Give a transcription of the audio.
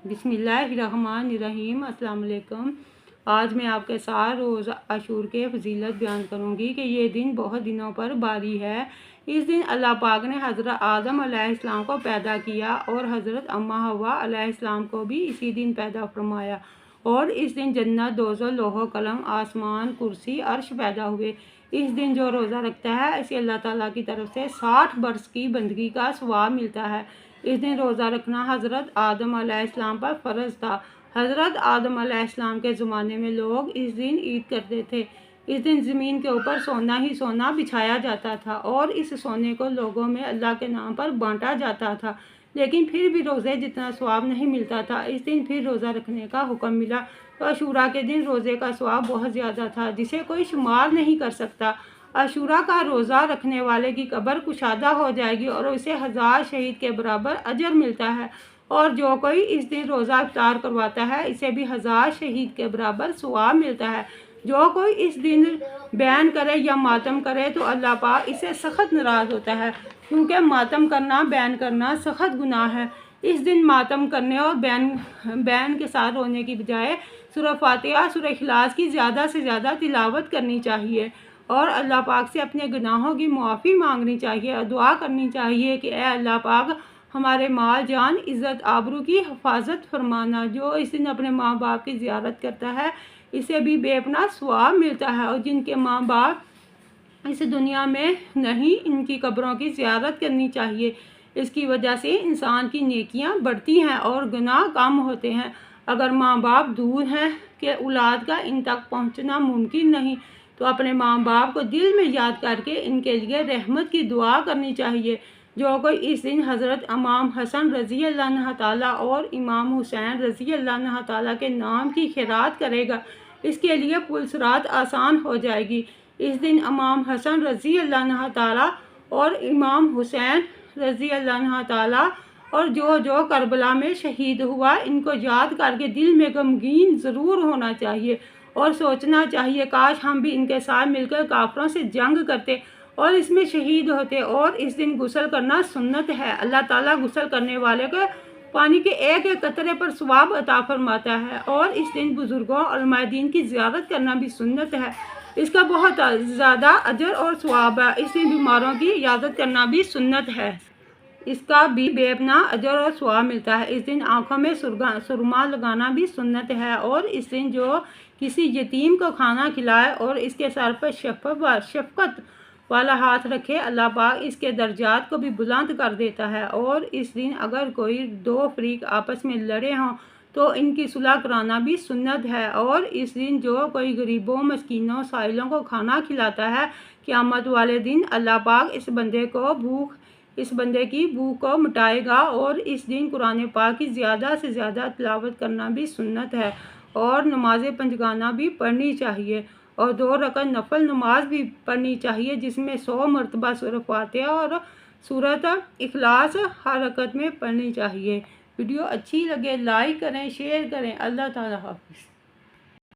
बिस्मिल्लाहिर्रहमानिर्रहीम। अस्सलाम वालेकुम। आज मैं आपके साथ रोज़ आशूर के फजीलत बयान करूँगी कि ये दिन बहुत दिनों पर बारी है। इस दिन अल्लाह पाक ने हज़रत आदम अलैहिस्सलाम को पैदा किया और हज़रत अम्मा हवा अलैहिस्सलाम को भी इसी दिन पैदा फरमाया। और इस दिन जन्नत, दोज़ख, लोहो कलम, आसमान, कुर्सी, अर्श पैदा हुए। इस दिन जो रोज़ा रखता है इसे अल्लाह ताला की तरफ से 60 बरस की बंदगी का सवाब मिलता है। इस दिन रोज़ा रखना हज़रत आदम अलैहिस्सलाम पर फ़र्ज़ था। हज़रत आदम अलैहिस्सलाम के ज़माने में लोग इस दिन ईद करते थे। इस दिन ज़मीन के ऊपर सोना ही सोना बिछाया जाता था और इस सोने को लोगों में अल्लाह के नाम पर बांटा जाता था। लेकिन फिर भी रोज़े जितना सवाब नहीं मिलता था। इस दिन फिर रोज़ा रखने का हुक्म मिला तो अशूरा के दिन रोज़े का सवाब बहुत ज़्यादा था, जिसे कोई शुमार नहीं कर सकता। अशूरा का रोज़ा रखने वाले की कब्र कुशादा हो जाएगी और उसे 1000 शहीद के बराबर अजर मिलता है। और जो कोई इस दिन रोज़ा इफ्तार करवाता है इसे भी 1000 शहीद के बराबर सवाब मिलता है। जो कोई इस दिन बयान करे या मातम करे तो अल्लाह पाक इसे सख्त नाराज़ होता है, क्योंकि मातम करना, बयान करना सख्त गुनाह है। इस दिन मातम करने और बयान के साथ रोने की बजाय सूरह फातिहा, सूरह इखलास की ज़्यादा से ज़्यादा तिलावत करनी चाहिए और अल्लाह पाक से अपने गुनाहों की मुआफ़ी मांगनी चाहिए और दुआ करनी चाहिए कि ए अल्लाह पाक हमारे माल, जान, इज़्ज़त, आबरू की हिफाजत फरमाना। जो इस दिन अपने माँ बाप की ज़ियारत करता है इसे भी बेपनाह सवाब मिलता है, और जिनके माँ बाप इस दुनिया में नहीं, इनकी कब्रों की ज़ियारत करनी चाहिए। इसकी वजह से इंसान की नेकियां बढ़ती हैं और गुनाह कम होते हैं। अगर माँ बाप दूर हैं कि औलाद का इन तक पहुँचना मुमकिन नहीं, तो अपने माँ बाप को दिल में याद करके इनके लिए रहमत की दुआ करनी चाहिए। जो कोई इस दिन हज़रत इमाम हसन रज़ी अल्लाह ताला और इमाम हुसैन रज़ी अल्लाह ताला के नाम की खैरात करेगा, इसके लिए पुल सिरात आसान हो जाएगी। इस दिन इमाम हसन रज़ी अल्लाह ताला और इमाम हुसैन रज़ी अल्लाह ताला और जो करबला में शहीद हुआ, इनको याद करके दिल में गमगीन ज़रूर होना चाहिए और सोचना चाहिए काश हम भी इनके साथ मिलकर काफिरों से जंग करते और इसमें शहीद होते। और इस दिन गुस्ल करना सुन्नत है। अल्लाह ताला गुस्ल करने वाले को पानी के एक एक कतरे पर सवाब अता फरमाता है। और इस दिन बुज़ुर्गों और उलमाए-ए-दीन की ज़ियारत करना भी सुन्नत है, इसका बहुत ज़्यादा अजर और सवाब है। इस दिन बीमारों की इयादत करना भी सुन्नत है, इसका भी बेपनाह अजर और सवाब मिलता है। इस दिन आँखों में सुरमा लगाना भी सुन्नत है। और इस दिन जो किसी यतीम को खाना खिलाए और इसके सर पर शफ़क़त वाला हाथ रखे, अल्लाह पाक इसके दर्जात को भी बुलंद कर देता है। और इस दिन अगर कोई दो फरीक आपस में लड़े हों तो इनकी सुलह कराना भी सुन्नत है। और इस दिन जो कोई गरीबों, मस्कीनों, साइलों को खाना खिलाता है, क़यामत वाले दिन अल्लाह पाक इस बंदे की भूख को मिटाएगा। और इस दिन कुरान पाक की ज़्यादा से ज़्यादा तिलावत करना भी सुन्नत है और नमाज पंजगाना भी पढ़नी चाहिए और 2 रकात नफल नमाज भी पढ़नी चाहिए, जिसमें 100 मरतबा सूरह फातिहा और सूरह इखलास हर रकत में पढ़नी चाहिए। वीडियो अच्छी लगे लाइक करें, शेयर करें। अल्लाह ताला हाफ़िज़।